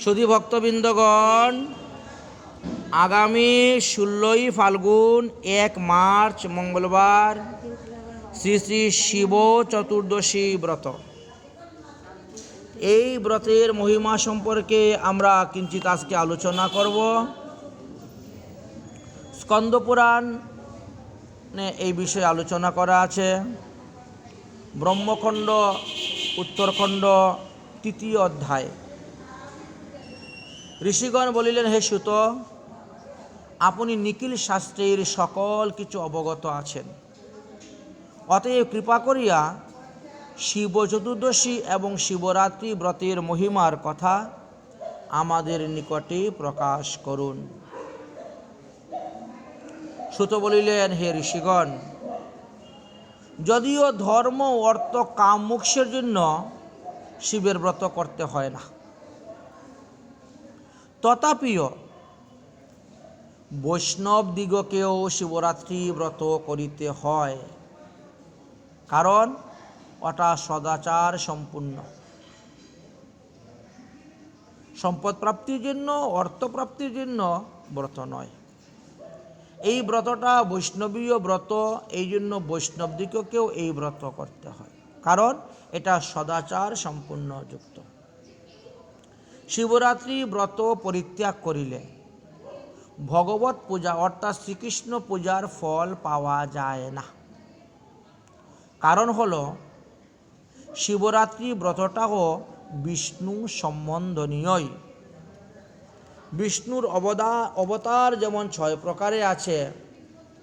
সুধী ভক্তবৃন্দগণ, আগামী 16ই ফাল্গুন 1 মার্চ মঙ্গলবার শ্রী শ্রী শিব চতুর্দশী ব্রত। এই ব্রতের মহিমা সম্পর্কে আমরা কিঞ্চিত আজকে আলোচনা করব। স্কন্দ পুরাণে এই বিষয়ে আলোচনা করা আছে। ব্রহ্মখণ্ড উত্তরখণ্ড 3য় অধ্যায়। ঋষিগণ বলিলেন, হে সুত, আপনি নিখিল শাস্ত্রের সকল কিছু অবগত আছেন, অতএব কৃপা করিয়া শিব চতুর্দশী এবং শিবরাত্রি ব্রতের মহিমার কথা আমাদের নিকটে প্রকাশ করুন। সুত বলিলেন, হে ঋষিগণ, যদিও ধর্ম অর্থ কাম মোক্ষের জন্য শিবের ব্রত করতে হয় না, তথাপিও বৈষ্ণব দিগকেও শিবরাত্রি ব্রত করিতে হয়, কারণ ওটা সদাচার সম্পূর্ণ। সম্পদ প্রাপ্তির জন্য, অর্থ প্রাপ্তির জন্য ব্রত নয়। এই ব্রতটা বৈষ্ণবীয় ব্রত, এই জন্য বৈষ্ণব দিগকেও এই ব্রত করতে হয়, কারণ এটা সদাচার সম্পূর্ণ যুক্ত। শিবরাত্রি ব্রত পরিত্যাগ করিলে ভগবত পূজা অর্থাৎ শ্রীকৃষ্ণ পূজার ফল পাওয়া যায় না। কারণ হলো, শিবরাত্রি ব্রতটাও বিষ্ণু সম্বন্ধনীয়। বিষ্ণুর অবতার যেমন 6 প্রকারে আছে,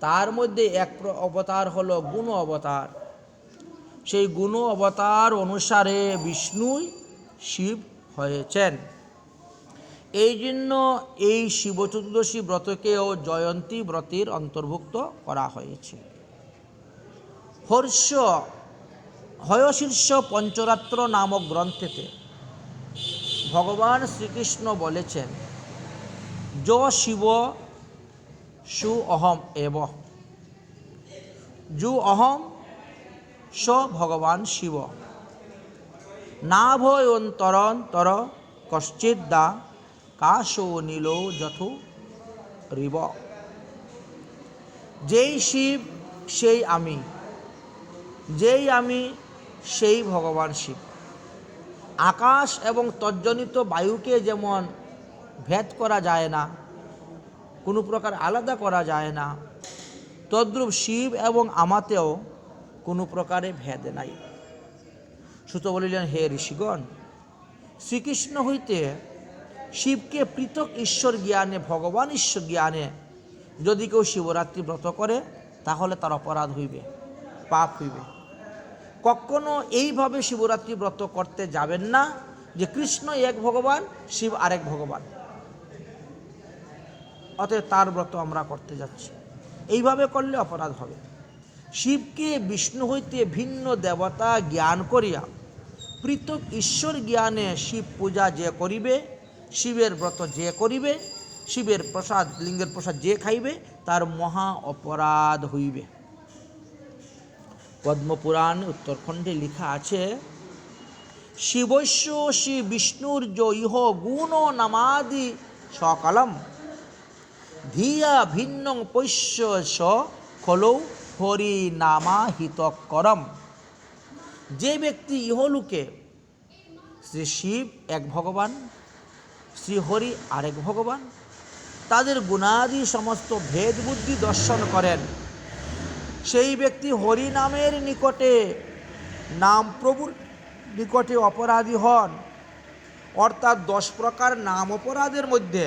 তার মধ্যে এক অবতার হলো গুণ অবতার। সেই গুণ অবতার অনুসারে বিষ্ণুই শিব হয়েছেন। এই জন্য এই শিব চতুর্দশী ব্রতকেও জয়ন্তী ব্রতের অন্তর্ভুক্ত করা হয়েছে। হয়শীর্ষ পঞ্চরাত্র নামক গ্রন্থেতে ভগবান শ্রীকৃষ্ণ বলেছেন, য শিব সু অহম এব, যু অহম স ভগবান শিব, না ভয়ন্তরন্তর কশ্চিদ্দা কাশো নীল যথু রিব। যেই শিব সেই আমি, যেই আমি সেই ভগবান শিব। আকাশ এবং তজ্জনিত বায়ুকে যেমন ভেদ করা যায় না, কোনো প্রকার আলাদা করা যায় না, তদ্রূপ শিব এবং আমাতেও কোনো প্রকারে ভেদ নাই। সুত বলিলেন, হে ঋষিগণ, শ্রীকৃষ্ণ হইতে শিবকে পৃথক ঈশ্বর জ্ঞানে, ভগবান ঈশ্বর জ্ঞানে যদি কেউ শিবরাত্রি ব্রত করে, তাহলে তার অপরাধ হইবে, পাপ হইবে। কখনো এইভাবে শিবরাত্রি ব্রত করতে যাবেন না যে কৃষ্ণ এক ভগবান, শিব আরেক ভগবান, অতএব তার ব্রত আমরা করতে যাচ্ছি। এইভাবে করলে অপরাধ হবে। শিবকে বিষ্ণু হইতে ভিন্ন দেবতা জ্ঞান করিয়া পৃথক ঈশ্বর জ্ঞানে শিব পূজা যে করিবে, শিবের ব্রত যে করিবে, শিবের প্রসাদ, লিঙ্গের প্রসাদ যে খাইবে, তার মহা অপরাধ হইবে। পদ্মপুরাণ উত্তরখণ্ডে লেখা আছে, শিবস্য শ্রী বিষ্ণুর ইহ গুণ নামাদি সকলম ধিয়া ভিন্ন পৈশ্য স খলৌ হরি নামাহিতকরম। যে ব্যক্তি ইহলোকে শ্রী শিব এক ভগবান, শ্রী হরি আরেক ভগবান, তাদের গুণাদি সমস্ত ভেদ বুদ্ধি দর্শন করেন, সেই ব্যক্তি হরি নামের নিকটে, নাম প্রভুর নিকটে অপরাধী হন। অর্থাৎ 10 প্রকার নাম অপরাধের মধ্যে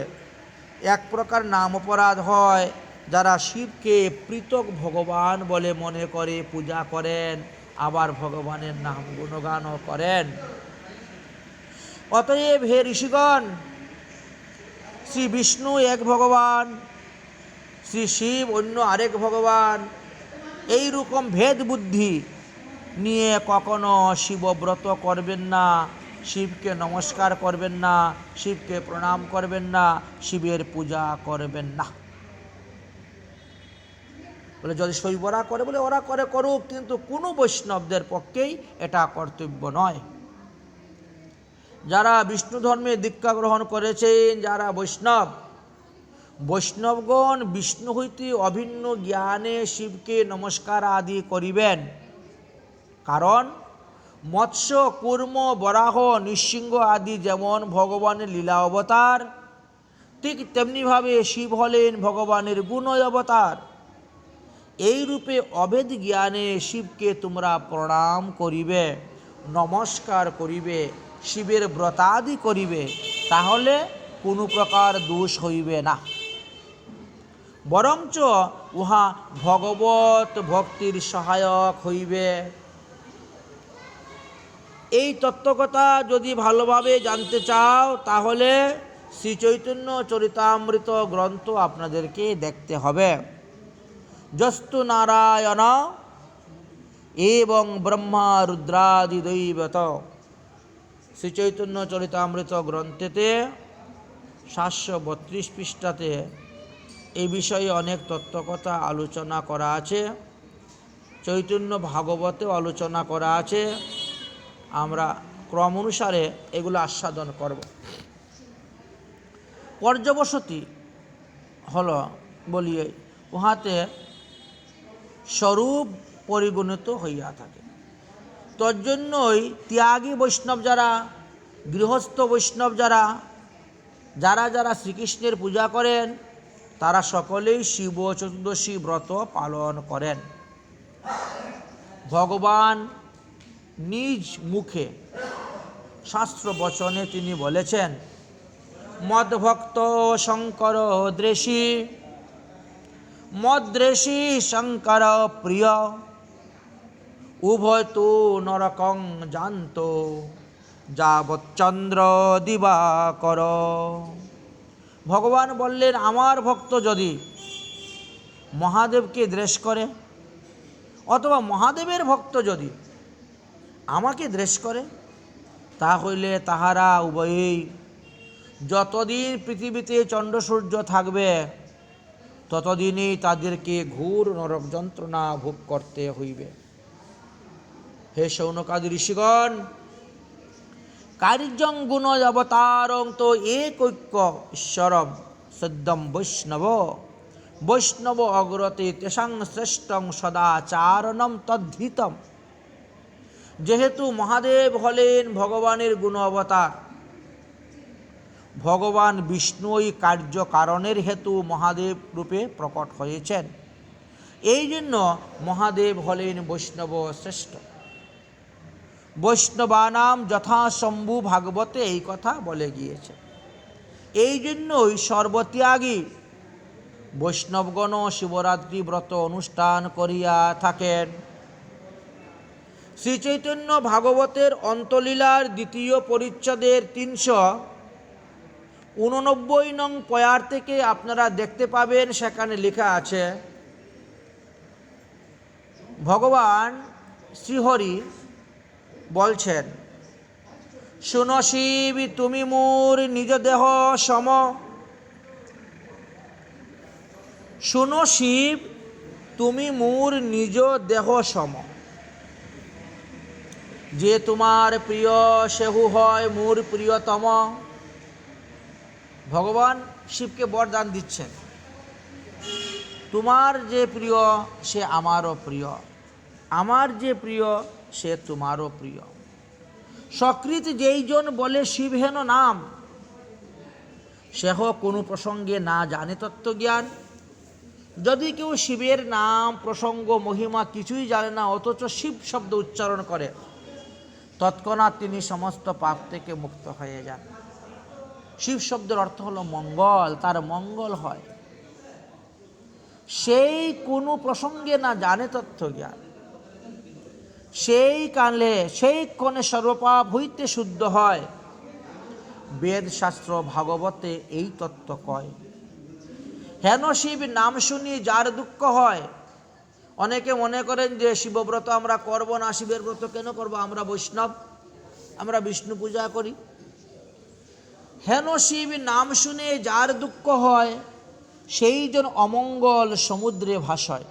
1 প্রকার নাম অপরাধ হয় যারা শিবকে পৃথক ভগবান বলে মনে করে পূজা করেন, আবার ভগবানের নাম গুণগানও করেন। অতএব হে ঋষিগণ, শ্রী বিষ্ণু এক ভগবান, শ্রী শিব অন্য আরেক ভগবান, এই রকম ভেদ বুদ্ধি নিয়ে কখনো শিবব্রত করবেন না, শিবকে নমস্কার করবেন না, শিবকে প্রণাম করবেন না, শিবের পূজা করবেন না। বলে যদি শৈবরা করে, বলে ওরা করে করুক, কিন্তু কোনো বৈষ্ণবদের পক্ষেই এটা কর্তব্য নয়। যারা বিষ্ণু ধর্মে দীক্ষা গ্রহণ করেছেন, যারা বৈষ্ণব, বৈষ্ণবগণ বিষ্ণু হইতে অভিন্ন জ্ঞানে শিবকে নমস্কার আদি করিবেন। কারণ মৎস্য, কূর্ম, বরাহ, নৃসিংহ আদি যেমন ভগবানের লীলা অবতার, ঠিক তেমনিভাবে শিব হলেন ভগবানের গুণ অবতার। এই রূপে অভেদ জ্ঞানে শিবকে তোমরা প্রণাম করিবে, নমস্কার করিবে, শিবের ব্রতাদি করিবে, তাহলে কোনো প্রকার দোষ হইবে না, বরঞ্চ উহা ভগবত ভক্তির সহায়ক হইবে। এই তত্ত্বকথা যদি ভালোভাবে জানতে চাও, তাহলে শ্রী চৈতন্য চরিতামৃত গ্রন্থ আপনাদেরকে দেখতে হবে। যস্তু নারায়ণ এবং ব্রহ্মা রুদ্রাদি দৈবত, শ্রী চৈতন্য চরিতামৃত গ্রন্থেতে 732 পৃষ্ঠাতে এই বিষয়ে অনেক তত্ত্বকথা আলোচনা করা আছে। চৈতন্য ভাগবতেও আলোচনা করা আছে। আমরা ক্রম অনুসারে এগুলো আস্বাদন করব। পর্যবসতি হল বলিয়ে উহাতে স্বরূপ পরিগণিত হইয়া থাকে। তজ্জন্যই ত্যাগী বৈষ্ণব যারা, গৃহস্থ বৈষ্ণব যারা যারা যারা শ্রীকৃষ্ণের পূজা করেন, তারা সকলেই শিব চতুর্দশী ব্রত পালন করেন। ভগবান নিজ মুখে শাস্ত্র বচনে তিনি বলেছেন, মদ্ভক্ত শঙ্কর দ্রেষী, মদ্রেষী শঙ্কর প্রিয়, উভয় তো নরকং জানত, যাবচ্চন্দ্র দিবাকর। ভগবান বললেন, আমার ভক্ত যদি মহাদেবকে দ্বেষ করে, অথবা মহাদেবের ভক্ত যদি আমাকে দ্বেষ করে, তা হইলে তাহারা উভয়েই যতদিন পৃথিবীতে চন্দ্র সূর্য থাকবে, ততদিনই তাদেরকে ঘোর নরক যন্ত্রণা ভোগ করতে হইবে। হে শৌনকাদি ঋষিগণ, কার্যং গুণ অবতারং তো একৈক্য ঈশ্বরম সদ্যম বৈষ্ণব, বৈষ্ণব অগ্রতে তেষাং শ্রেষ্ঠং সদাচারণম তদ্ধিতম। যেহেতু মহাদেব হলেন ভগবানের গুণ অবতার, ভগবান বিষ্ণুই কার্য কারণের হেতু মহাদেব রূপে প্রকট হয়েছেন, এই জন্য মহাদেব হলেন বৈষ্ণব শ্রেষ্ঠ। বৈষ্ণবানাম যথাশম্ভু ভাগবতে এই কথা বলে গিয়েছে। এই জন্যই সর্বত্যাগী বৈষ্ণবগণ শিবরাত্রি ব্রত অনুষ্ঠান করিয়া থাকেন। শ্রীচৈতন্য ভাগবতের অন্তলীলার দ্বিতীয় পরিচ্ছেদের 389 নং পয়ার থেকে আপনারা দেখতে পাবেন, সেখানে লেখা আছে, ভগবান শ্রীহরি বলছেন, শুনো শিব তুমি মোর নিজ দেহ সম, শুনো শিব তুমি মোর নিজ দেহ সম, যে তোমার প্রিয় সেহু হয় মোর প্রিয়তম। ভগবান শিবকে বরদান দিচ্ছেন, তোমার যে প্রিয় সে আমারও প্রিয়, আমার যে প্রিয় সে তোমারও প্রিয়। সকৃত যেইজন বলে শিব হেন নাম, সেহ কোনো প্রসঙ্গে না জানে তত্ত্বজ্ঞান। যদি কেউ শিবের নাম প্রসঙ্গ মহিমা কিছুই জানে না, অথচ শিব শব্দ উচ্চারণ করে, তৎক্ষণাৎ তিনি সমস্ত পাপ থেকে মুক্ত হয়ে যান। শিব শব্দের অর্থ হলো মঙ্গল, তার মঙ্গল হয়। সেই কোনো প্রসঙ্গে না জানে তত্ত্বজ্ঞান, সেই কালে সেই ক্ষণে সর্বপাপ হইতে শুদ্ধ হয়। বেদ শাস্ত্র ভাগবতে এই তত্ত্ব কয়। হেন শিব নাম শুনি যার দুঃখ হয়। অনেকে মনে করেন যে শিবব্রত আমরা করব না, শিবের ব্রত কেন করব, আমরা বৈষ্ণব, আমরা বিষ্ণু পূজা করি। হেন শিব নাম শুনে যার দুঃখ হয়, সেই জন অমঙ্গল সমুদ্রে ভাসয়।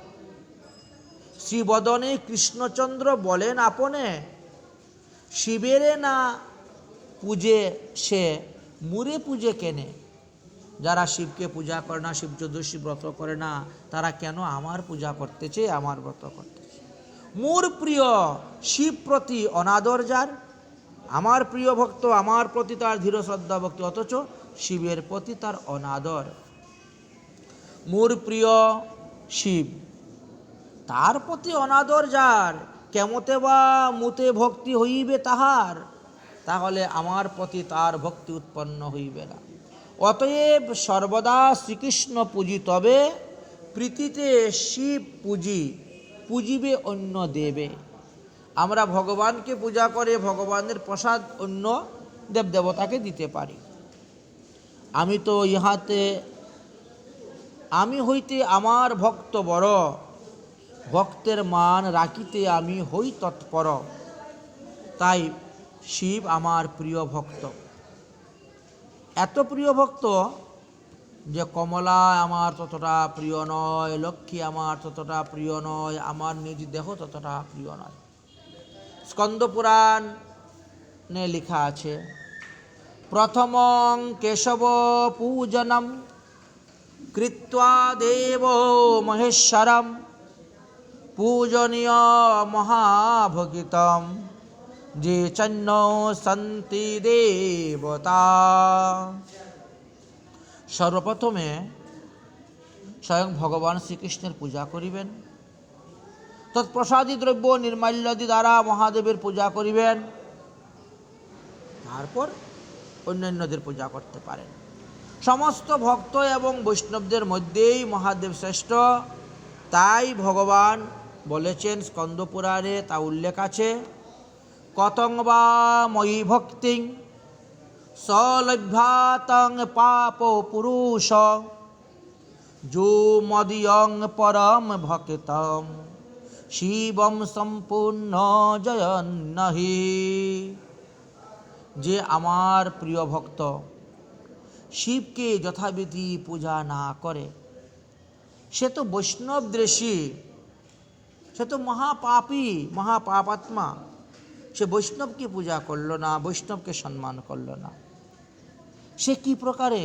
শ্রীবদনে কৃষ্ণচন্দ্র বলেন আপনে, শিবেরে না পূজে সে মুরে পূজে কেনে? যারা শিবকে পূজা করে না, শিব চতুর্দশী ব্রত করে না, তারা কেন আমার পূজা করতেছে, আমার ব্রত করতেছে? মোর প্রিয় শিব প্রতি অনাদর যার, আমার প্রিয় ভক্ত, আমার প্রতি তার ধীর শ্রদ্ধা ভক্তি, অথচ শিবের প্রতি তার অনাদর। মোর প্রিয় শিব, তার প্রতি অনাদর যার, কেমতে বা মুতে ভক্তি হইবে তাহার? তাহলে আমার প্রতি তার ভক্তি উৎপন্ন হইবে না। অতএব সর্বদা শ্রীকৃষ্ণ পূজি, তবে প্রীতিতে শিব পুজিবে অন্য দেবে। আমরা ভগবানকে পূজা করে ভগবানের প্রসাদ অন্য দেবদেবতাকে দিতে পারি। আমি তো ইহাতে আমি হইতে আমার ভক্ত বড়, ভক্তের মান রাখিতে আমি হই তৎপর। তাই শিব আমার প্রিয় ভক্ত, এত প্রিয় ভক্ত যে কমলা আমার ততটা প্রিয় নয়, লক্ষ্মী আমার ততটা প্রিয় নয়, আমার নিজ দেহ ততটা প্রিয় নয়। স্কন্দ পুরাণে লেখা আছে, প্রথমং কেশব পূজনম কৃত্বা দেব মহেশ্বরম পূজনীয় মহাভগিতম যে চন্ন সন্তি দেবতা। সর্বপ্রথমে স্বয়ং ভগবান শ্রীকৃষ্ণের পূজা করিবেন, তৎপ্রসাদী দ্রব্য নির্মাল্যাদি দ্বারা মহাদেবের পূজা করিবেন, তারপর অন্যান্যদের পূজা করতে পারেন। সমস্ত ভক্ত এবং বৈষ্ণবদের মধ্যেই মহাদেব শ্রেষ্ঠ, তাই ভগবান বলেছেন স্কন্দ পুরাণে, তা উল্লেখ আছে, কতং বা ময়ি ভক্তিং সলভ্যাতং পাপ পুরুষ যো মদিয়ং পরম ভক্তম শিবম সম্পূর্ণ জয়ন্নহি। যে আমার প্রিয় ভক্ত শিবকে যথাবিধি পূজা না করে, সে তো বৈষ্ণব দ্বেষী, সে তো মহাপাপী, মহাপাপাত্মা। সে বৈষ্ণবকে পূজা করল না, বৈষ্ণবকে সম্মান করল না, সে কি প্রকারে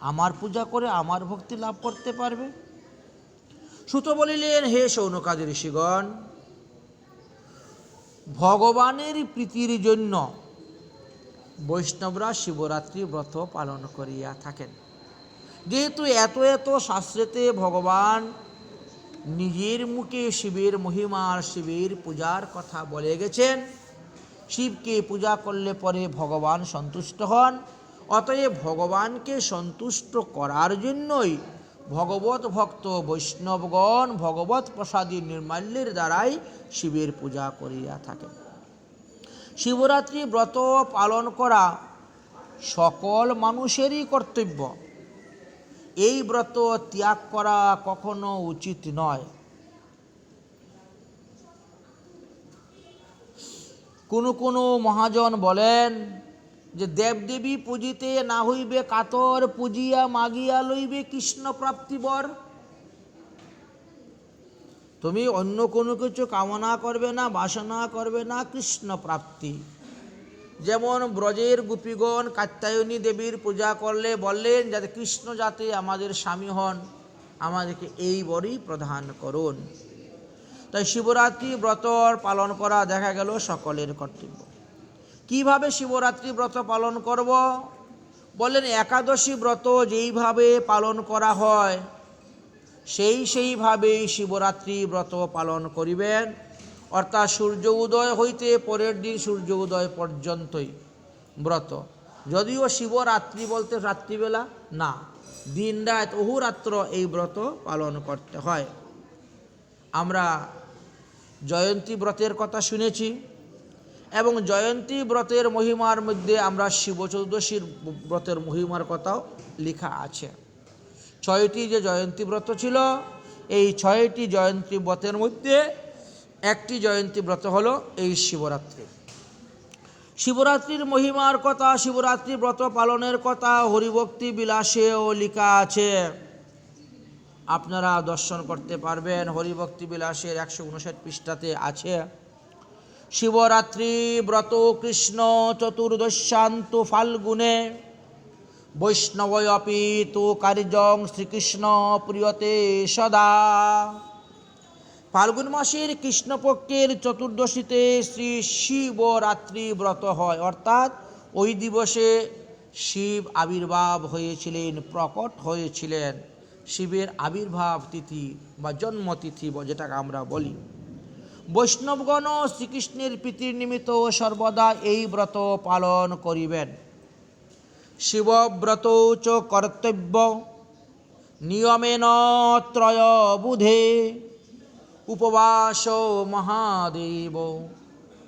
আমার পূজা করে আমার ভক্তি লাভ করতে পারবে? সুত বলিলেন, হে শৌনকাদি ঋষিগণ, ভগবানের প্রীতির জন্য বৈষ্ণবরা শিবরাত্রি ব্রত পালন করিয়া থাকেন। যেহেতু এত এত শাস্ত্রেতে ভগবান নিজের মুখে শিবের মহিমার, শিবের পূজার কথা বলে গেছেন, শিবকে পূজা করলে পরে ভগবান সন্তুষ্ট হন। অতএব ভগবানকে সন্তুষ্ট করার জন্যই ভগবত ভক্ত বৈষ্ণবগণ ভগবত প্রসাদী নির্মাল্যের দ্বারাই শিবের পূজা করিয়া থাকেন। শিবরাত্রি ব্রত পালন করা সকল মানুষেরই কর্তব্য। এই ব্রত ত্যাগ করা কখনো উচিত নয়। কোনো মহাজন বলেন যে দেবদেবী পূজিতে না হইবে কাতর, পূজিয়া মাগিয়া লইবে কৃষ্ণ প্রাপ্তিবর। তুমি অন্য কোনো কিছু কামনা করবে না, বাসনা করবে না, কৃষ্ণ প্রাপ্তি। যেমন ব্রজের গোপীগণ কাত্যায়নী দেবীর পূজা করলে বললেন, যাতে কৃষ্ণ যাতে আমাদের স্বামী হন, আমাদেরকে এই বরই প্রদান করুন। তাই শিবরাত্রি ব্রত পালন করা দেখা গেল সকলের কর্তব্য। কিভাবে শিবরাত্রি ব্রত পালন করব? বলেন, একাদশী ব্রত যেইভাবে পালন করা হয় সেইভাবেই শিবরাত্রি ব্রত পালন করিবেন। অর্থাৎ সূর্য উদয় হইতে পরের দিন সূর্য উদয় পর্যন্তই ব্রত। যদিও শিবরাত্রি বলতে রাত্রিবেলা না, দিন রাত অহোরাত্র এই ব্রত পালন করতে হয়। আমরা জয়ন্তী ব্রতের কথা শুনেছি এবং জয়ন্তী ব্রতের মহিমার মধ্যে আমরা শিব চতুর্দশীর ব্রতের মহিমার কথাও লেখা আছে। 6টি যে জয়ন্তী ব্রত ছিল, এই 6টি জয়ন্তী ব্রতের মধ্যে একটি জয়ন্তী ব্রত হলো এই শিবরাত্রি। শিবরাত্রির মহিমার কথা, শিবরাত্রি ব্রত পালনের কথা হরিভক্তি বিলাসেও লেখা আছে, আপনারা দর্শন করতে পারবেন। হরিভক্তি বিলাসের 159 পৃষ্ঠাতে আছে। শিবরাত্রি ব্রত কৃষ্ণ চতুর্দশ্যান্তু ফাল্গুনে বৈষ্ণবয়পি তু কার্যং শ্রীকৃষ্ণ প্রিয়তে সদা। ফাল্গুন মাসের কৃষ্ণপক্ষের চতুর্দশীতে শ্রী শিবরাত্রি ব্রত হয়, অর্থাৎ ওই দিবসে শিব আবির্ভাব হয়েছিলেন, প্রকট হয়েছিলেন। শিবের আবির্ভাব তিথি বা জন্মতিথি যেটাকে আমরা বলি। বৈষ্ণবগণ শ্রীকৃষ্ণের প্রীতির নিমিত্ত সর্বদা এই ব্রত পালন করিবেন। শিবব্রত চ কর্তব্য নিয়মেন ত্রয়বুধে উপবাস মহাদেব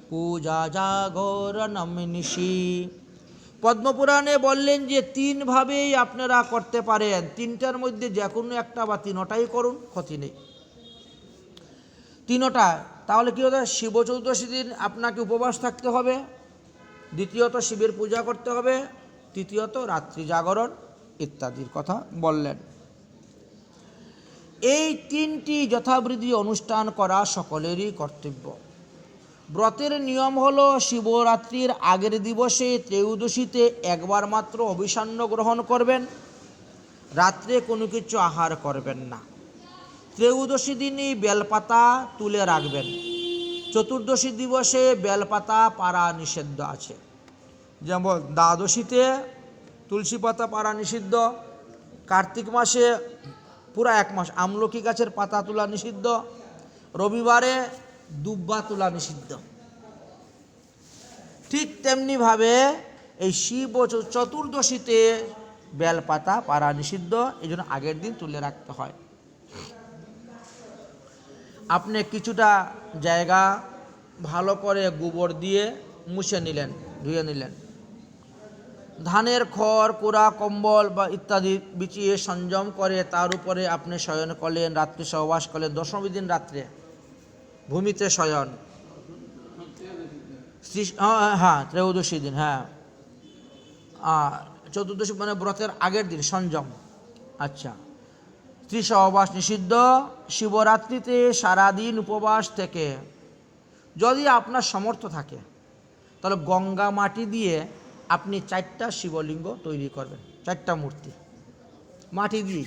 পূজা জাগরণম নিশি। পদ্মপুরাণে বললেন যে তিনভাবেই আপনারা করতে পারেন, তিনটার মধ্যে যে কোনো একটা বা তিনটাই করুন, ক্ষতি নেই। তিনটা তাহলে কী হতো? শিব চতুর্দশী দিন আপনাকে উপবাস থাকতে হবে, দ্বিতীয়ত শিবের পূজা করতে হবে, তৃতীয়ত রাত্রি জাগরণ ইত্যাদির কথা বললেন। এই তিনটি যথাবিধি অনুষ্ঠান করা সকলেরই কর্তব্য। ব্রতের নিয়ম হলো শিবরাত্রির আগের দিবসে ত্রয়োদশীতে একবার মাত্র অভিসান্ন গ্রহণ করবেন, রাত্রে কোনো কিছু আহার করবেন না। ত্রয়োদশী দিনই বেলপাতা তুলে রাখবেন। চতুর্দশী দিবসে বেলপাতা পাড়া নিষিদ্ধ আছে, যেমন দ্বাদশীতে তুলসী পাতা পাড়া নিষিদ্ধ, কার্তিক মাসে পুরা এক মাস আমলকি গাছের পাতা তোলা নিষিদ্ধ, রবিবারে দুব্বা তোলা নিষিদ্ধ। ঠিক তেমনিভাবে এই শিব চতুর্দশীতে বেলপাতা পাড়া নিষিদ্ধ, এই জন্য আগের দিন তুলে রাখতে হয়। আপনি কিছুটা জায়গা ভালো করে গোবর দিয়ে মুছে নিলেন, ধুয়ে নিলেন, ধানের খড় কুড়া কম্বল বা ইত্যাদি বিছিয়ে সংযম করে তার উপরে আপনি শয়ন করলেন, রাত্রি সহবাস করলেন। দশমী দিন রাত্রে ভূমিতে শয়ন, হ্যাঁ ত্রয়োদশী দিন, হ্যাঁ চতুর্দশী মানে ব্রতের আগের দিন সংযম। আচ্ছা, স্ত্রী সহবাস নিষিদ্ধ। শিবরাত্রিতে সারাদিন উপবাস থেকে যদি আপনার সামর্থ্য থাকে তাহলে গঙ্গা মাটি দিয়ে আপনি 4টা শিবলিঙ্গ তৈরি করবেন, 4টা মূর্তি মাটি দিয়ে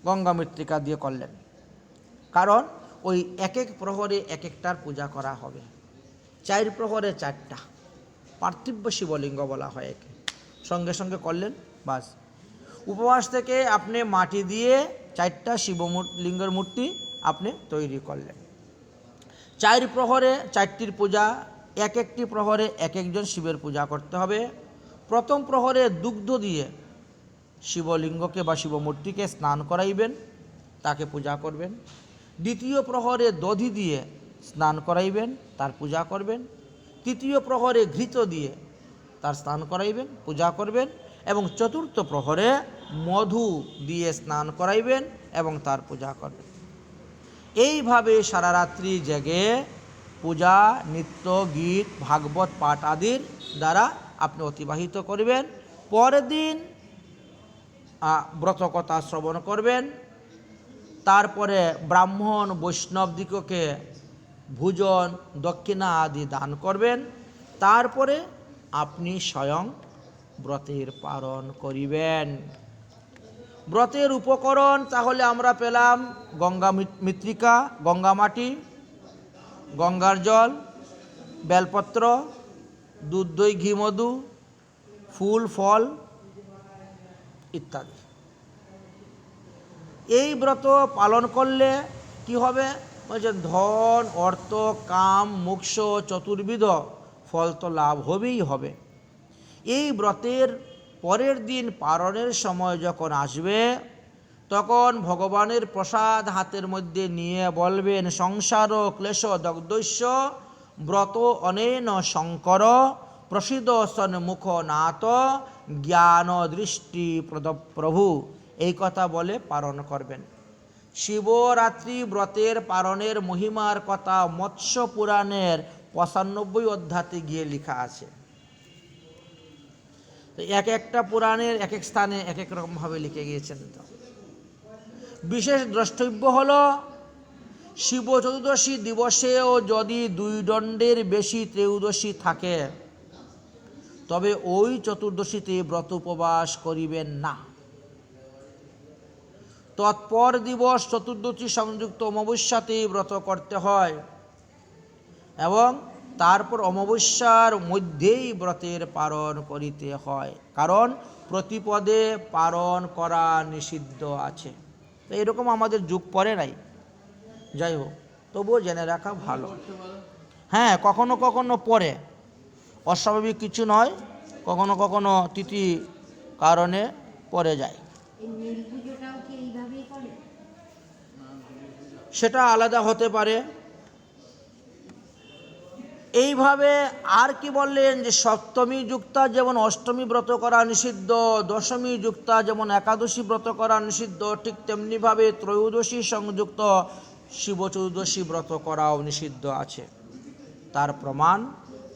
গঙ্গা মৃত্তিকা দিয়ে করলেন। কারণ ওই এক এক প্রহরে এক একটার পূজা করা হবে। 4 প্রহরে 4টা পার্থিব শিবলিঙ্গ বলা হয় একে, সঙ্গে সঙ্গে করলেন, বাস। উপবাস থেকে আপনি মাটি দিয়ে 4টা শিবলিঙ্গের মূর্তি আপনি তৈরি করলেন। 4 প্রহরে 4টির পূজা, এক একটি প্রহরে এক একজন শিবের পূজা করতে হবে। প্রথম প্রহরে দুগ্ধ দিয়ে শিবলিঙ্গকে বা শিবমূর্তিকে স্নান করাইবেন, তাকে পূজা করবেন। দ্বিতীয় প্রহরে দধি দিয়ে স্নান করাইবেন, তার পূজা করবেন। তৃতীয় প্রহরে ঘৃত দিয়ে তার স্নান করাইবেন, পূজা করবেন। এবং চতুর্থ প্রহরে মধু দিয়ে স্নান করাইবেন এবং তার পূজা করবেন। এইভাবে সারা রাত্রি জেগে পূজা, নৃত্য, গীত, ভাগবত পাঠ আদির দ্বারা আপনি অতিবাহিত করবেন। পরের দিন ব্রতকথা শ্রবণ করবেন। তারপরে ব্রাহ্মণ বৈষ্ণবদিগকে ভোজন দক্ষিণা আদি দান করবেন। তারপরে আপনি স্বয়ং ব্রতের পালন করিবেন। ব্রতের উপকরণ তাহলে আমরা পেলাম গঙ্গা মৃত্তিকা, গঙ্গা মাটি, গঙ্গার জল, বেলপত্র, দুধ দই ঘি মধু, ফুল ফল ইত্যাদি। এই ব্রত পালন করলে কি হবে? বলছে ধন, অর্থ, কাম, মোক্ষ চতুর্বিধ ফল তো লাভ হবেই হবে। এই ব্রতের পরের দিন পালনের সময় যখন আসবে তখন ভগবানের প্রসাদ হাতের মধ্যে নিয়ে বলবেন, সংসার ক্লেশ দগ্ধস্য ব্রত অনেন শঙ্কর প্রসিদ সন্মুখ নাথ জ্ঞান দৃষ্টি প্রভু। এই কথা বলে পালন করবেন। শিবরাত্রি ব্রতের পালনের মহিমার কথা মৎস্য পুরাণের 95 অধ্যায়ে গিয়ে লেখা আছে। তো এক একটা পুরাণের এক এক স্থানে এক এক রকমভাবে লিখে গিয়েছেন। তো বিশেষ দ্রষ্টব্য হল শিব চতুর্দশী দিবসেও যদি 2 দণ্ডের বেশি ত্রয়োদশী থাকে, তবে ওই চতুর্দশীতে ব্রত উপবাস করিবেন না। তৎপর দিবস চতুর্দশী সংযুক্ত অমাবস্যাতে ব্রত করতে হয় এবং তারপর অমাবস্যার মধ্যেই ব্রতের পালন করিতে হয়, কারণ প্রতিপদে পালন করা নিষিদ্ধ আছে। তো এরকম আমাদের যুগ পড়ে নাই, যাই হোক, তবুও জেনে রাখা ভালো। হ্যাঁ, কখনো কখনো পড়ে, অস্বাভাবিক কিছু নয়, কখনো কখনো তিথি কারণে পড়ে যায়। সেটা আলাদা হতে পারে। এইভাবে আর কি বললেন যে সপ্তমী যুক্তা যেমন অষ্টমী ব্রত করা নিষিদ্ধ, দশমী যুক্তা যেমন একাদশী ব্রত করা নিষিদ্ধ, ঠিক তেমনিভাবে ত্রয়োদশী সংযুক্ত শিব চতুর্দশী ব্রত করাও নিষিদ্ধ আছে। তার প্রমাণ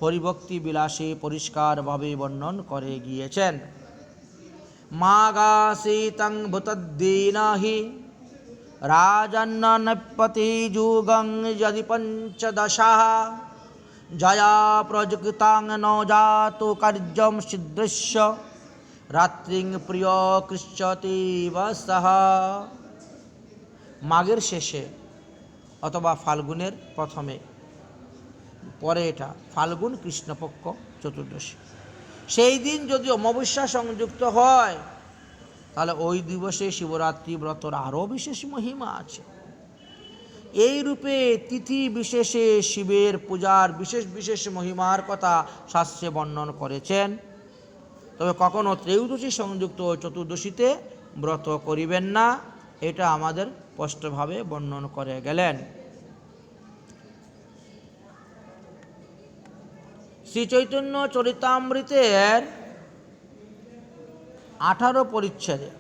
হরিভক্তি বিলাসে পরিষ্কারভাবে বর্ণন করে গিয়েছেন। মাগাসিতং ভূতদ্দিনাহি রাজন্নপতি যুগং যদি পঞ্চদশাঃ জয়া প্রযুক্তাং নজাতু কার্যম সিদ্ধস্য রাত্রিং প্রিয় কৃষ্যতি বসহ। মাঘের শেষে অথবা ফাল্গুনের প্রথমে, পরে এটা ফাল্গুন কৃষ্ণপক্ষ চতুর্দশী, সেই দিন যদি অমাবস্যা সংযুক্ত হয়, তাহলে ওই দিবসে শিবরাত্রি ব্রতর আরও বিশেষ মহিমা আছে। এই রূপে তিথি বিশেষে শিবের পূজার বিশেষ বিশেষ মহিমার কথা শাস্ত্রে বর্ণন করেছেন। তবে কখনো ত্রয়োদশী সংযুক্ত চতুর্দশীতে ব্রত করিবেন না, এটা আমাদের স্পষ্টভাবে বর্ণন করে গেলেন। শ্রী চৈতন্য চরিতামৃতের 18 পরিচ্ছেদে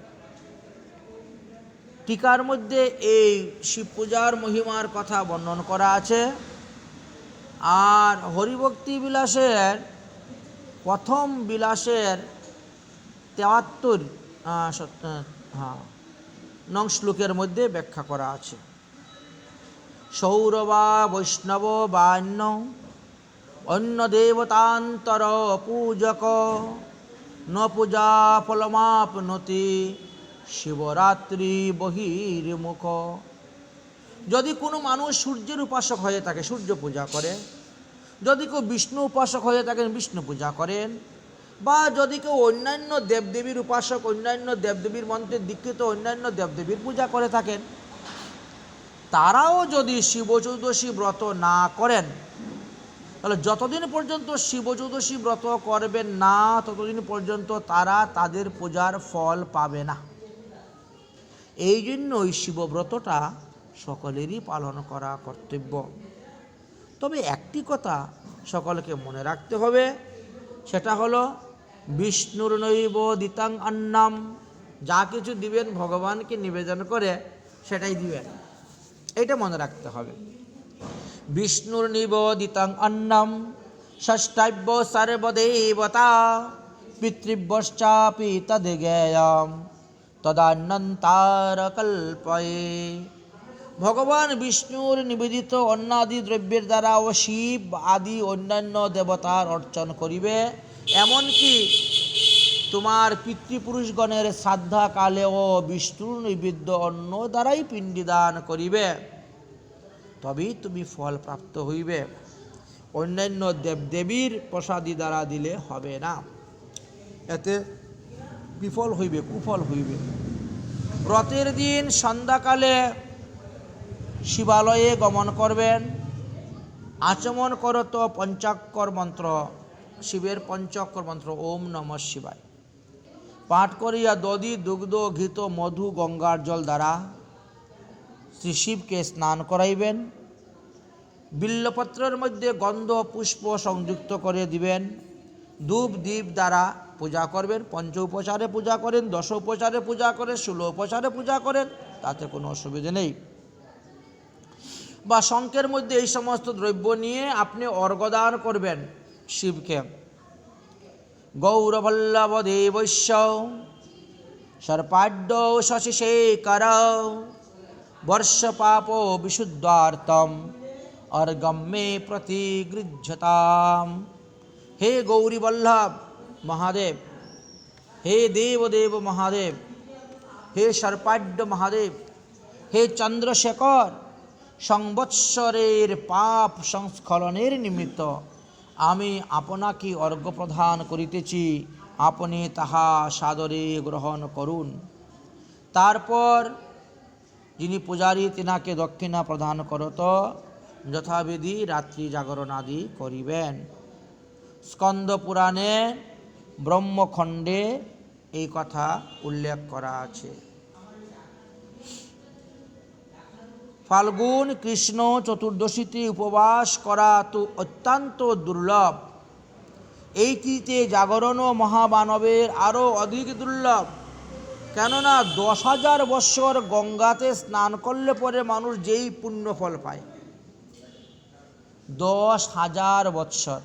টিকার মধ্যে এই শিব পূজার মহিমার কথা বর্ণন করা আছে। আর হরিভক্তি বিলাসের প্রথম বিলাসের 73 নং শ্লোকের মধ্যে ব্যাখ্যা করা আছে। সৌরবা বৈষ্ণব বান্য অন্য দেবতান্তর পূজক ন পূজা ফলমাপনতি শিবরাত্রি বহির্মুখ। যদি কোনো মানুষ সূর্যের উপাসক হয়ে থাকে, সূর্য পূজা করে, যদি কেউ বিষ্ণু উপাসক হয়ে থাকেন, বিষ্ণু পূজা করেন, বা যদি কেউ অন্যান্য দেবদেবীর উপাসক, অন্যান্য দেবদেবীর মন্ত্রে দীক্ষিত অন্যান্য দেবদেবীর পূজা করে থাকেন, তারাও যদি শিব চতুর্দশী ব্রত না করেন, তাহলে যতদিন পর্যন্ত শিব চতুর্দশী ব্রত করবেন না, ততদিন পর্যন্ত তারা তাদের পূজার ফল পাবে না। এই জন্যই শিবব্রতটা সকলেরই পালন করা কর্তব্য। তবে একটি কথা সকলকে মনে রাখতে হবে, সেটা হলো বিষ্ণুর নৈব দিতাং অন্নম, যা কিছু দিবেন ভগবানকে নিবেদন করে সেটাই দিবেন, এটা মনে রাখতে হবে। বিষ্ণুর নিবেদিতং অন্নম ষষ্ঠাব্য সর্বদেবতা পিতৃভ্যশ্চাপি তদ্জ্ঞেয়ম তদান্নন্তার কল্পয়ে। ভগবান বিষ্ণুর নিবেদিত অন্নাদি দ্রব্যের দ্বারা ও শিব আদি অন্যান্য দেবতার অর্চন করিবে, এমনকি তোমার পিতৃপুরুষগণের শ্রাদ্ধাকালেও বিষ্ণুর নিবেদ্য অন্ন দ্বারাই পিণ্ডিদান করিবে, তবেই তুমি ফল প্রাপ্ত হইবে। অন্যান্য দেবদেবীর প্রসাদী দ্বারা দিলে হবে না, এতে বিফল হইবে, কুফল হইবে। ব্রতের দিন সন্ধ্যাকালে শিবালয়ে গমন করবেন, আচমন করত পঞ্চাক্ষর মন্ত্র, শিবের পঞ্চাক্ষর মন্ত্র ওম নমঃ শিবায় পাঠ করিয়া দধি দুগ্ধ ঘৃত মধু গঙ্গার জল দ্বারা শ্রী শিবকে স্নান করাইবেন। বিল্লপত্রের মধ্যে গন্ধ পুষ্প সংযুক্ত করে দিবেন। ধূপ দ্বীপ দ্বারা পূজা করবেন। পঞ্চ উপচারে পূজা করেন, 10 উপচারে পূজা করেন, 16 উপচারে পূজা করেন, তাতে কোনো অসুবিধা নেই। বা শঙ্কের মধ্যে এই সমস্ত দ্রব্য নিয়ে আপনি অর্ঘ্যদান করবেন শিবকে। গৌরবল্লভ দেবস্য সর্পাঢ্য শশিশেখর বর্ষপাপ বিশুদ্ধার্তম অর্গম্যে প্রতিগৃহ্যতাম। হে গৌরী বল্লভ মহাদেব, হে দেবদেব মহাদেব, হে সর্পাঢ্য মহাদেব, হে চন্দ্রশেখর, সংবৎসরের পাপ সংস্খলনের নিমিত্ত আমি আপনাকে অর্ঘ্য প্রদান করিতেছি, আপনি তাহা সাদরে গ্রহণ করুন। তারপর যিনি পূজারী তিনাকে দক্ষিণা প্রদান করত যথাবিধি রাত্রি জাগরণ আদি করিবেন। স্কন্দ পুরাণে ব্রহ্মখণ্ডে এই কথা উল্লেখ করা আছে। ফাল্গুন কৃষ্ণ চতুর্দশীতে উপবাস করা তো অত্যন্ত দুর্লভ। এই তিথিতে জাগরণ মহামানবের আরও অধিক দুর্লভ, কেননা 10,000 বৎসর গঙ্গাতে স্নান করলে পরে মানুষ যেই পুণ্য ফল পায়, 10,000 বৎসর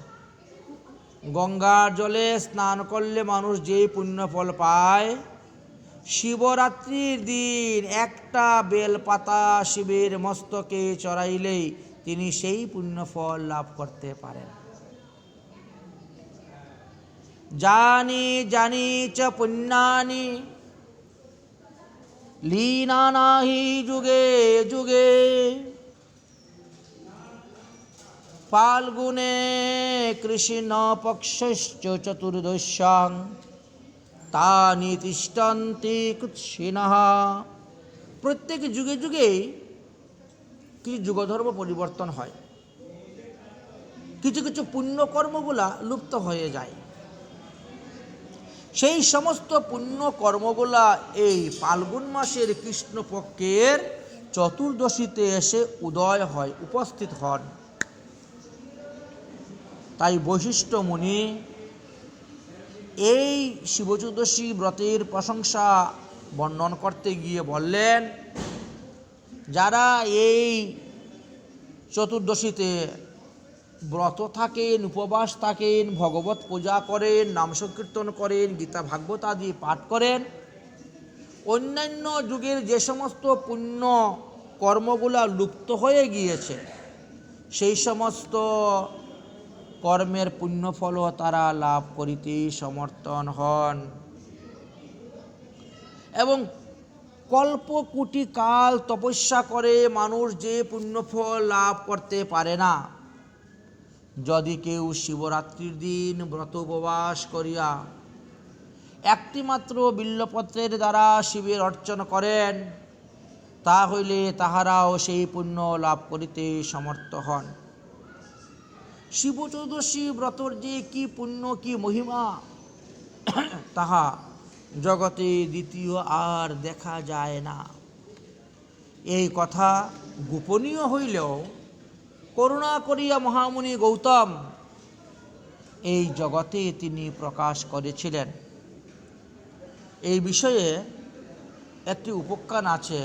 গঙ্গার জলে স্নান করলে মানুষ যেই পুণ্য ফল পায়, শিবরাত্রির দিন একটা বেলপাতা শিবের মস্তকে চড়াইলেই তিনি সেই পুণ্যফল লাভ করতে পারেন। জানি জানি চ পুণ্যানি লীনানাহি যুগে যুগে ফাল্গুনে কৃষ্ণ পক্ষশ্চ চতুর্দশ্যাং তানি তিষ্ঠন্তি কুৎসিনঃ। প্রত্যেক যুগে যুগে কিছু যুগধর্ম পরিবর্তন হয়, কিছু কিছু পুণ্যকর্মগুলা লুপ্ত হয়ে যায়। সেই সমস্ত পুণ্যকর্মগুলা এই ফাল্গুন মাসের কৃষ্ণপক্ষের চতুর্দশীতে এসে উদয় হয়, উপস্থিত হন। তাই বৈশিষ্ট্য মুনি এই শিবচতুর্দশী ব্রতের প্রশংসা বর্ণন করতে গিয়ে বললেন, যারা এই চতুর্দশীতে ব্রত থাকেন, উপবাস থাকেন, ভগবত পূজা করেন, নাম সংকীর্তন করেন, গীতা ভাগবত আদি পাঠ করেন, অন্যান্য যুগের যে সমস্ত পুণ্য কর্মগুলা লুপ্ত হয়ে গিয়েছে সেই সমস্ত কর্মের পুণ্যফলও তারা লাভ করিতে সমর্থন হন। এবং কল্প কোটি কাল তপস্যা করে মানুষ যে পুণ্যফল লাভ করতে পারে না, যদি কেউ শিবরাত্রির দিন ব্রত উপবাস করিয়া একটিমাত্র বিল্লপত্রের দ্বারা শিবের অর্চনা করেন, তা হইলে তাহারাও সেই পুণ্য লাভ করিতে সমর্থ হন। শিবচতুর্দশী ব্রতর যে কি পুণ্য, কি মহিমা, তাহা জগতে দ্বিতীয় আর দেখা যায় না। এই কথা গোপনীয় হইলেও করুণা করিয়া মহামুনি গৌতম এই জগতে তিনি প্রকাশ করেছিলেন। এই বিষয়ে একটি উপাখ্যান আছে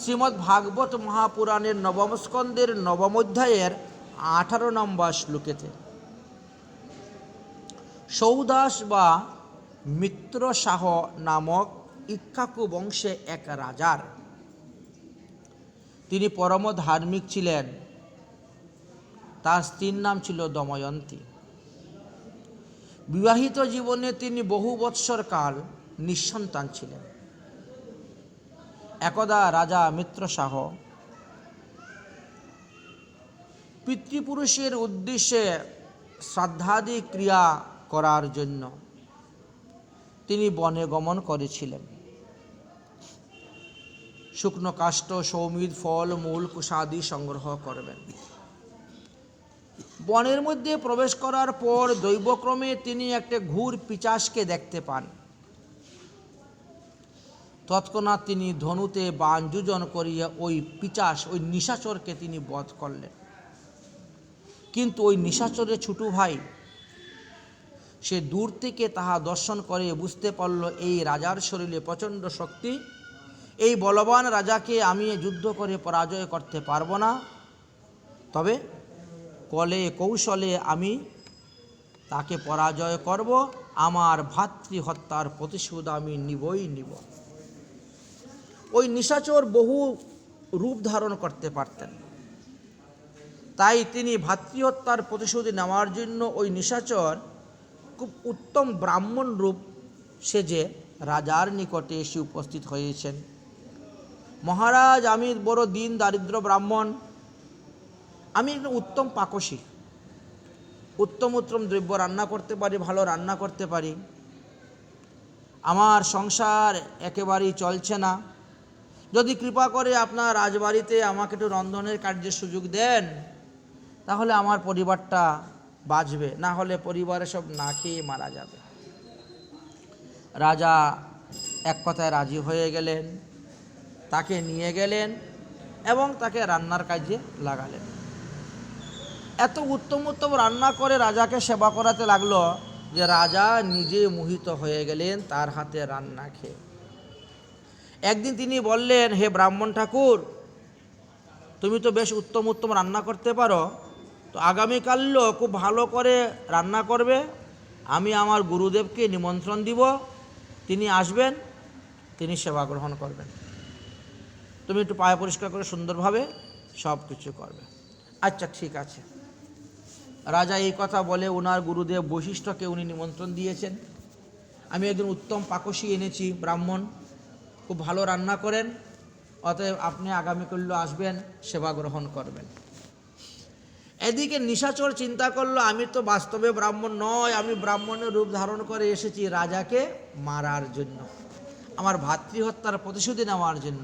শ্রীমদ্ ভাগবত মহাপুরাণের নবম স্কন্দের নবম অধ্যায়ের 18 নম্বর শ্লোকেতে। সৌদাস বা মিত্রসাহ নামক ইক্ষ্বাকু বংশে এক রাজার, তিনি পরম ধার্মিক ছিলেন। তার স্ত্রীর নাম ছিল দময়ন্তী। বিবাহিত জীবনে তিনি বহু বৎসর কাল নিঃসন্তান ছিলেন। একদা রাজা মিত্রসাহ পিতৃপুরুষের উদ্দেশ্যে শ্রাদ্ধাদি ক্রিয়া করার জন্য তিনি বনে গমন করেছিলেন। শুকনো কাষ্ঠ, সৌমিদ, ফল মূল, কুশাদি সংগ্রহ করবেন। বনের মধ্যে প্রবেশ করার পর দৈবক্রমে তিনি একটা ঘুর পিচাসকে দেখতে পান। তৎক্ষণাৎ তিনি ধনুতে বাণ যোজন করিয়া ওই পিচাস, ওই নিশাচরকে তিনি বধ করলেন। কিন্তু ওই নিশাচরের ছোট ভাই সে দূর থেকে তাহা দর্শন করে বুঝতে পারল এই রাজার শরীরে প্রচণ্ড শক্তি, এই বলবান রাজাকে আমি যুদ্ধ করে পরাজয় করতে পারবো না, তবে কলে কৌশলে আমি তাকে পরাজয় করব, আমার ভাতৃহত্যার প্রতিশোধ আমি নিবই নিব। ওই নিশাচর বহু রূপ ধারণ করতে পারতেন। তাই তিনি ভাতৃহত্যার প্রতিশোধ নেওয়ার জন্য ওই নিশাচর খুব উত্তম ব্রাহ্মণ রূপ সেজে রাজার নিকটে এসে উপস্থিত হয়েছেন। মহারাজ, আমি বড় দিন দারিদ্র ব্রাহ্মণ, আমি একজন উত্তম পাকশী, উত্তম উত্তম দ্রব্য রান্না করতে পারি, ভালো রান্না করতে পারি। আমার সংসার একেবারেই চলছে না। যদি কৃপা করে আপনার রাজবাড়িতে আমাকে একটু রন্ধনের কার্যের সুযোগ দেন, তাহলে আমার পরিবারটা বাঁচবে, না হলে পরিবারে সব না খেয়ে মারা যাবে। রাজা এক কথায় রাজি হয়ে গেলেন, তাকে নিয়ে গেলেন এবং তাকে রান্নার কাজে লাগালেন। এত উত্তম উত্তম রান্না করে রাজাকে সেবা করাতে লাগলো যে রাজা নিজে মোহিত হয়ে গেলেন তার হাতে রান্না খেয়ে। একদিন তিনি বললেন, হে ব্রাহ্মণ ঠাকুর, তুমি তো বেশ উত্তম উত্তম রান্না করতে পারো, তো আগামীকালও খুব ভালো করে রান্না করবে। আমি আমার গুরুদেবকে নিমন্ত্রণ দিব, তিনি আসবেন, তিনি সেবা গ্রহণ করবেন। তুমি একটু পায়ে পরিষ্কার করে সুন্দরভাবে সব কিছু করবে। আচ্ছা, ঠিক আছে। রাজা এই কথা বলে ওনার গুরুদেব বৈশিষ্ট্যকে উনি নিমন্ত্রণ দিয়েছেন। আমি একজন উত্তম পাকশী এনেছি, ব্রাহ্মণ, খুব ভালো রান্না করেন, অতএব আপনি আগামীকাল আসবেন, সেবা গ্রহণ করবেন। এদিকে নিশাচর চিন্তা করলো, আমি তো বাস্তবে ব্রাহ্মণ নয়, আমি ব্রাহ্মণের রূপ ধারণ করে এসেছি রাজাকে মারার জন্য, আমার ভাতৃহত্যার প্রতিশোধ নেওয়ার জন্য।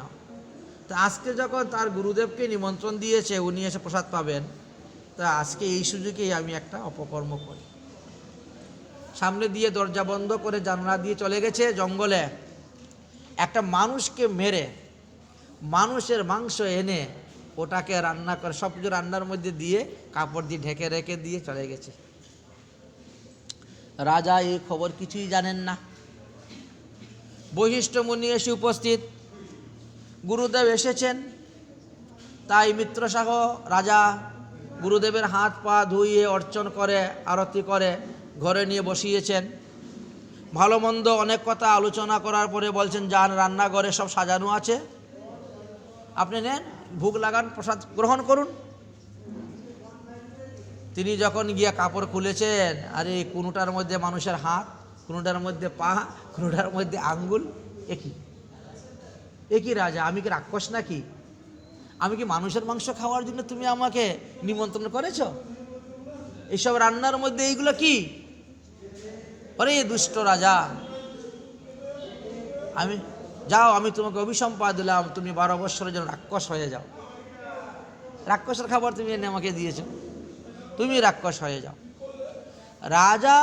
তো আজকে যখন তার গুরুদেবকে নিমন্ত্রণ দিয়েছে, উনি এসে প্রসাদ পাবেন, তা আজকে এই সুযোগেই আমি একটা অপকর্ম করি। সামনে দিয়ে দরজা বন্ধ করে জানলা দিয়ে চলে গেছে জঙ্গলে। একটা মানুষকে মেরে মানুষের মাংস এনে ওটাকে রান্না করে সব কিছু রান্নার মধ্যে দিয়ে কাপড় দিয়ে ঢেকে রেখে দিয়ে চলে গেছে। রাজা এই খবর কিছুই জানেন না। বৈশিষ্ট্য মুনি এসে উপস্থিত, গুরুদেব এসেছেন। তাই মিত্রসহ রাজা গুরুদেবের হাত পা ধুইয়ে অর্চন করে আরতি করে ঘরে নিয়ে বসিয়েছেন। ভালো মন্দ অনেক কথা আলোচনা করার পরে বলছেন, যান, রান্নাঘরে সব সাজানো আছে, আপনি নেন, ভোগ লাগান, প্রসাদ গ্রহণ করুন। তিনি যখন গিয়া কাপড় খুলেছেন, আরে কোনোটার মধ্যে মানুষের হাত, কোনোটার মধ্যে পা, কোনোটার মধ্যে আঙ্গুল। একই রাজা, আমি কি রাক্ষস নাকি? আমি কি মানুষের মাংস খাওয়ার জন্য তুমি আমাকে নিমন্ত্রণ করেছ? এইসব রান্নার মধ্যে এইগুলো কি? আরে দুষ্ট রাজা, যাও, আমি তোমাকে অভিসম্পাদ দিলাম, তুমি 12 বৎসরের জন্য রাক্ষস হয়ে যাও। রাক্ষসের খাবার তুমি এনে আমাকে দিয়েছ, তুমি রাক্ষস হয়ে যাও। রাজা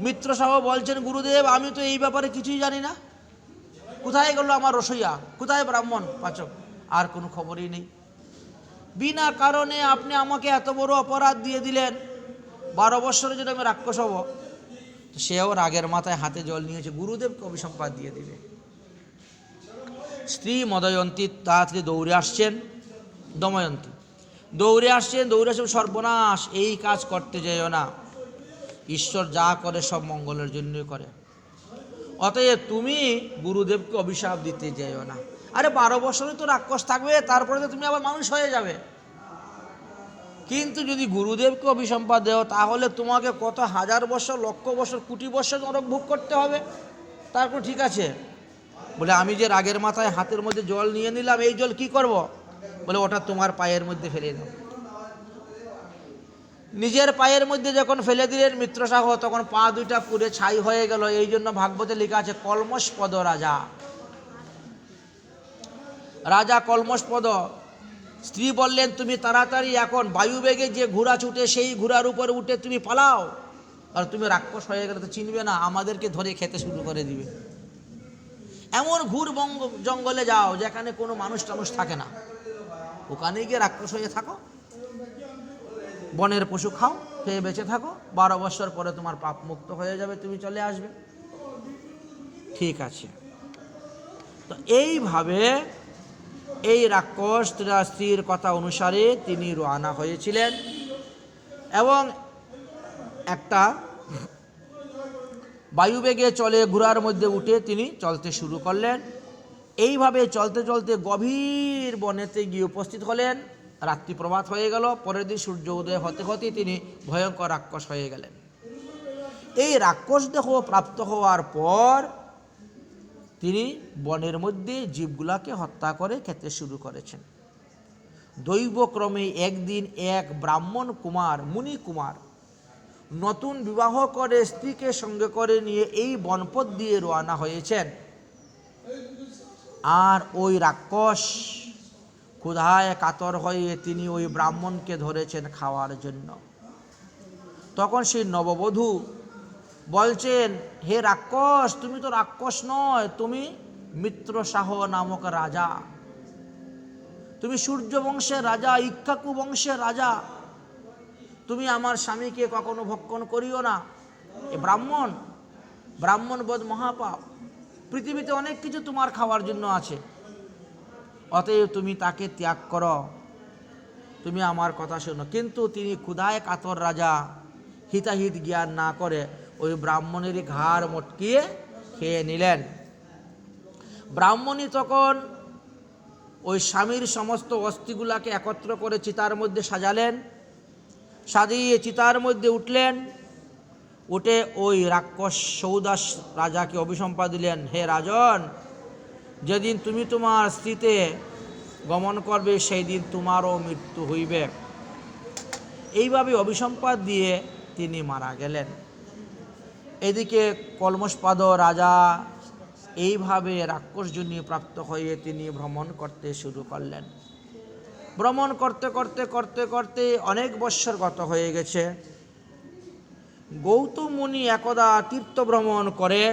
মিত্রসহ বলছেন, গুরুদেব, আমি তো এই ব্যাপারে কিছুই জানি না। কোথায় গেল আমার রসইয়া, কোথায় ব্রাহ্মণ পাচক? আর কোনো খবরই নেই। বিনা কারণে আপনি আমাকে এত বড় অপরাধ দিয়ে দিলেন, 12 বৎসরের জন্য আমি রাক্ষস হব। সেও রাগের মাথায় হাতে জল নিয়েছে, গুরুদেবকে অভিসম্পাদ দিয়ে দিবে। স্ত্রী মদয়ন্তী তাড়াতাড়ি দৌড়ে আসছেন, দময়ন্তী দৌড়ে আসছেন, সর্বনাশ, এই কাজ করতে যেও না, ঈশ্বর যা করে সব মঙ্গলের জন্যই করে, অতএব তুমি গুরুদেবকে অভিশাপ দিতে যেও না। আরে 12 বছরে তো রাক্ষস থাকবে, তারপরে তো তুমি আবার মানুষ হয়ে যাবে। কিন্তু যদি গুরুদেবকে অভিসম্পাদ দেও, তাহলে তোমাকে কত হাজার বছর, লক্ষ বছর, কোটি বছর নরক ভোগ করতে হবে। তারপর ঠিক আছে বলে, আমি যে রাগের মাথায় হাতের মধ্যে জল নিয়ে নিলাম, এই জল কি করব? বলে, ওটা তোমার পায়ের মধ্যে ফেলে দাও। নিজের পায়ের মধ্যে যখন ফেলে দিলেন মিত্রসহ, তখন পা দুইটা পুড়ে ছাই হয়ে গেল। এই জন্য ভাগবতে লেখা আছে, কলমশপদ রাজা। রাজা কলমশপদ। স্ত্রী বললেন, তুমি তাড়াতাড়ি এখন বায়ুবেগে যে ঘোড়া ছুটে, সেই ঘোড়ার উপরে উঠে তুমি পালাও, আর তুমি রাক্ষস হয়ে গেলে তো চিনবে না, আমাদেরকে ধরে খেতে শুরু করে দিবে। এমন ঘুর জঙ্গলে যাও যেখানে কোনো মানুষ টানুষ থাকে না, ওখানে গিয়ে রাক্ষস হয়ে থাকো, বনের পশু খাও, খেয়ে বেঁচে থাকো, 12 বছর পরে তোমার পাপ মুক্ত হয়ে যাবে, তুমি চলে আসবে। ঠিক আছে। তো এইভাবে এই রাক্ষস স্ত্রীর কথা অনুসারে তিনি রওনা হয়েছিলেন এবং একটা বায়ুবেগে চলে ঘোড়ার মধ্যে উঠে তিনি চলতে শুরু করলেন। এইভাবে চলতে চলতে গভীর বনেতে গিয়ে উপস্থিত হলেন। রাত্রি প্রভাত হয়ে গেল। পরের দিন সূর্য উদয় হতে হতে তিনি ভয়ঙ্কর রাক্ষস হয়ে গেলেন। এই রাক্ষস দেহ প্রাপ্ত হওয়ার পর তিনি বনের মধ্যে জীবগুলাকে হত্যা করে খেতে শুরু করেছেন। দৈবক্রমে একদিন এক ব্রাহ্মণ কুমার, মুনি কুমার, নতুন বিবাহ করে স্ত্রীকে সঙ্গে করে নিয়ে এই বনপথ দিয়ে রওনা হয়েছেন। আর ওই রাক্ষস ক্ষুধায় কাতর হয়ে তিনি ওই ব্রাহ্মণকে ধরেছেন খাওয়ার জন্য। তখন সেই নববধূ বলছেন, হে রাক্ষস, তুমি তো রাক্ষস নয়, তুমি মিত্রসাহ নামক রাজা, তুমি সূর্য বংশের রাজা, ইক্ষ্বাকু বংশের রাজা, তুমি আমার স্বামীকে কখনো ভক্ষণ করিও না। এ ব্রাহ্মণ বধ মহাপাপ, পৃথিবীতে অনেক কিছু তোমার খাওয়ার জন্য আছে, অতএব তুমি তাকে ত্যাগ করো, তুমি আমার কথা শোনো। কিন্তু তিনি ক্ষুধায় কাতর রাজা, হিতাহিত জ্ঞান না করে ওই ব্রাহ্মণেরই ঘাড় মটকিয়ে খেয়ে নিলেন। ব্রাহ্মণী তখন ওই স্বামীর সমস্ত অস্থিগুলাকে একত্র করে চিতার মধ্যে সাজালেন, সাজিয়ে চিতার মধ্যে উঠলেন। উঠে ওই রাক্ষস সৌদাস রাজাকে অভিসম্পাদ দিলেন, হে রাজন, যেদিন তুমি তোমার স্ত্রীতে গমন করবে সেই দিন তোমারও মৃত্যু হইবে। এইভাবে অভিসম্পাদ দিয়ে তিনি মারা গেলেন। এদিকে কলমশপাদ রাজা এইভাবে রাক্ষসজনী প্রাপ্ত হয়ে তিনি ভ্রমণ করতে শুরু করলেন। ভ্রমণ করতে করতে করতে করতে অনেক বৎসর গত হয়ে গেছে। গৌতম মুনি একদা তীর্থ ভ্রমণ করে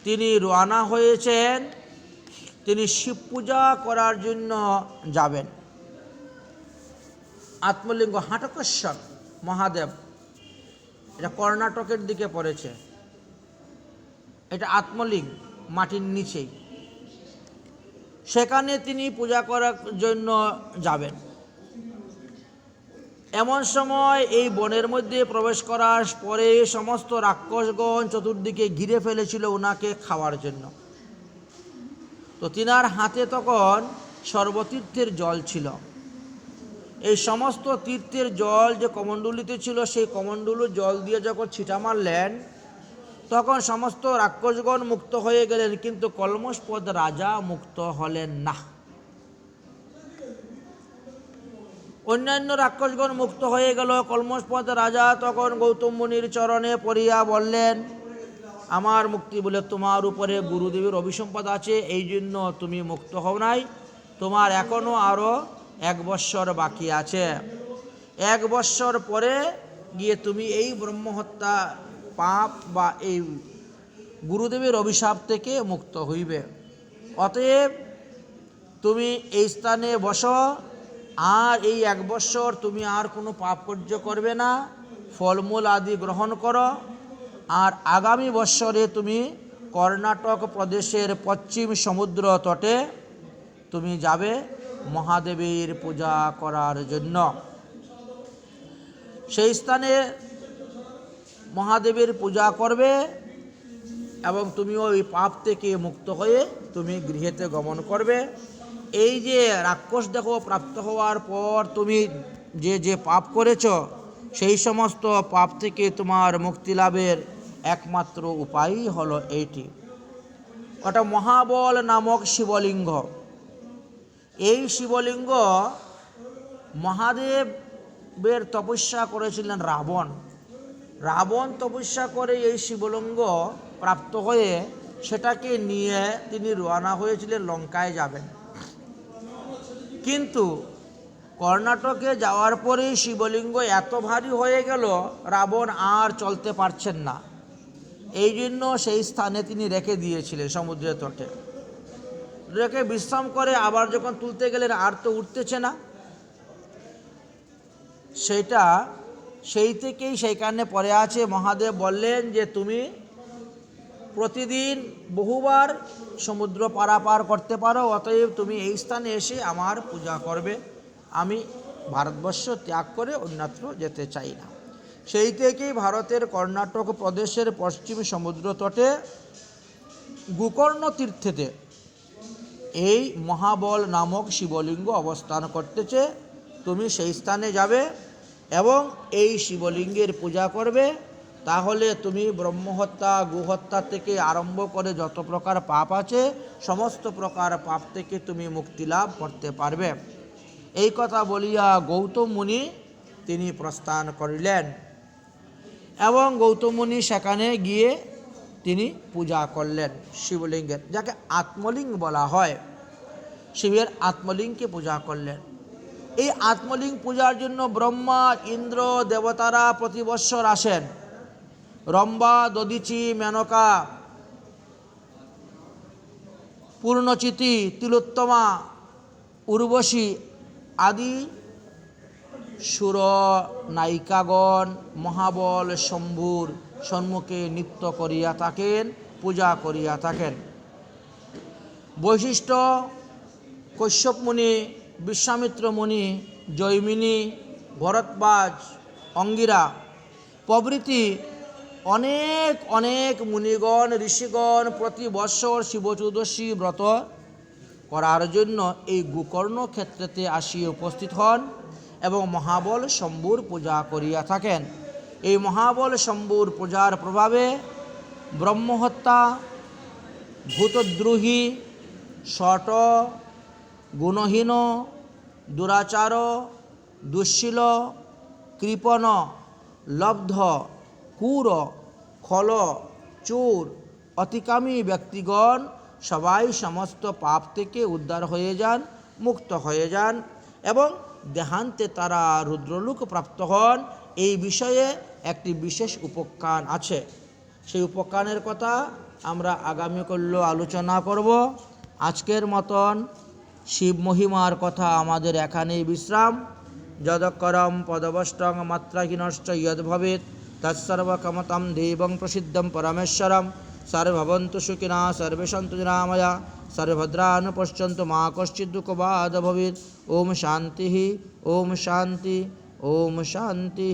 তিনি রওনা হয়েছেন, তিনি শিব পূজা করার জন্য যাবেন। আত্মলিঙ্গ হাটকেশ্বর মহাদেব, এটা কর্ণাটকের দিকে পড়েছে, এটা আত্মলিঙ্গ মাটির নিচেই, সেখানে তিনি পূজা করার জন্য যাবেন। এমন সময় এই বনের মধ্যে প্রবেশ করার পরে সমস্ত রাক্ষসগণ চতুর্দিকে ঘিরে ফেলেছিল ওনাকে খাওয়ার জন্য। তো তিনার হাতে তখন সর্বতীর্থের জল ছিল। এই সমস্ত তীর্থের জল যে কমণ্ডলুতে ছিল, সেই কমণ্ডলু জল দিয়ে যখন ছিটা মারলেন, তখন সমস্ত রাক্ষসগণ মুক্ত হয়ে গেলেন, কিন্তু কলমশপদ রাজা মুক্ত হলেন না। অন্যান্য রাক্ষসগণ মুক্ত হয়ে গেল। কলমশপদ রাজা তখন গৌতম মুনির চরণে পড়িয়া বললেন, আমার মুক্তি বলে তোমার উপরে গুরুদেবের অভিসম্পাদ আছে, এই জন্য তুমি মুক্ত হও নাই, তোমার এখনও আরও 1 বৎসর বাকি আছে। 1 বৎসর পরে গিয়ে তুমি এই ব্রহ্মহত্যা পাপ বা এই গুরুদেবের অভিশাপ থেকে মুক্ত হইবে। অতএব তুমি এই স্থানে বসো, আর এই 1 বৎসর তুমি আর কোনো পাপ কার্য করবে না, ফলমূল আদি গ্রহণ করো। আর আগামী বৎসরে তুমি কর্ণাটক প্রদেশের পশ্চিম সমুদ্র তটে তুমি যাবে মহাদেবের পূজা করার জন্য। সেই স্থানে মহাদেবের পূজা করবে এবং তুমি ওই পাপ থেকে মুক্ত হয়ে তুমি গৃহেতে গমন করবে। এই যে রাক্ষস দেহ প্রাপ্ত হওয়ার পর তুমি যে যে পাপ করেছ, সেই সমস্ত পাপ থেকে তোমার মুক্তি লাভের একমাত্র উপায়ই হলো এইটি। ওটা মহাবল নামক শিবলিঙ্গ। এই শিবলিঙ্গ মহাদেবের তপস্যা করেছিলেন রাবণ। রাবণ তপস্যা করে এই শিবলিঙ্গ প্রাপ্ত হয়ে সেটাকে নিয়ে তিনি রওনা হয়েছিলেন লঙ্কায় যাবেন। কিন্তু কর্ণাটকে যাওয়ার পরেই শিবলিঙ্গ এত ভারী হয়ে গেল, রাবণ আর চলতে পারছেন না। এই জন্য সেই স্থানে তিনি রেখে দিয়েছিলেন সমুদ্রের তটে। রেখে বিশ্রাম করে আবার যখন তুলতে গেলেন, আর তো উঠতেছে না। সেই থেকেই সেইখানে পড়ে আছে। মহাদেব বললেন যে তুমি প্রতিদিন বহুবার সমুদ্র পারাপার করতে পারো, অতএব তুমি এই স্থানে এসে আমার পূজা করবে। আমি ভারতবর্ষ ত্যাগ করে অন্যত্র যেতে চাই না। সেই থেকেই ভারতের কর্ণাটক প্রদেশের পশ্চিম সমুদ্র তটে গোকর্ণ তীর্থেতে এই মহাবল নামক শিবলিঙ্গ অবস্থান করতেছে। তুমি সেই স্থানে যাবে এবং এই শিবলিঙ্গের পূজা করবে, তাহলে তুমি ব্রহ্মহত্যা গোহত্যা থেকে আরম্ভ করে যত প্রকার পাপ আছে সমস্ত প্রকার পাপ থেকে তুমি মুক্তি লাভ করতে পারবে। এই কথা বলিয়া গৌতম মুনি তিনি প্রস্থান করিলেন এবং গৌতম মুনি সেখানে গিয়ে তিনি পূজা করলেন শিবলিঙ্গের, যাকে আত্মলিঙ্গ বলা হয়। শিবের আত্মলিঙ্গকে পূজা করলেন। এই আত্মলিঙ্গ পূজার জন্য ব্রহ্মা ইন্দ্র দেবতারা প্রতি বৎসর আসেন। রম্ভা, দধিচি, মেনকা, পূর্ণচিতি, তিলোত্তমা, উর্বশী আদি সুর নায়িকাগণ মহাবল শম্ভুর সম্মুখে নৃত্য করিয়া থাকেন, পূজা করিয়া থাকেন। বৈশিষ্ট্য, কশ্যপ মুনি, বিশ্বামিত্র মুনি, জৈমিনী, ভরদ্বাজ, অঙ্গিরা প্রভৃতি অনেক অনেক মুনিগণ ঋষিগণ প্রতি বৎসর শিবচতুর্দশী ব্রত করার জন্য এই গোকর্ণ ক্ষেত্রেতে আসিয়া উপস্থিত হন এবং মহাবল শম্ভুর পূজা করিয়া থাকেন। এই মহাবল শম্ভুর পূজার প্রভাবে ব্রহ্মহত্যা, ভূতদ্রোহী, শট, গুণহীন, দুরাচার, দুঃশীল, কৃপণ, লব্ধ, ক্রূর, খল, চোর, অতিকামী ব্যক্তিগণ সবাই সমস্ত পাপ থেকে উদ্ধার হয়ে যান, মুক্ত হয়ে যান এবং দেহান্তে তারা রুদ্রলোক প্রাপ্ত হন। এই বিষয়ে একটি বিশেষ উপাখ্যান আছে। সেই উপাখ্যানের কথা আমরা আগামীকাল আলোচনা করব। আজকের মতন শিব মহিমার কথা আমাদের এখানেই বিশ্রাম। যদকরম পদবষ্টং মাত্রাহীনশ্চ যদ্ভবেৎ তৎসর্বকমতম দেবং প্রসিদ্ধং পরমেশ্বরম। সর্বভবন্তু সুখিনঃ সর্বে সন্তু নিরাময়া সর্বভদ্রাণি পশ্যন্তু মা কশ্চিৎ দুঃখভাগ্ ভবেৎ। ওম শান্তি, ওম শান্তি, ওম শান্তি।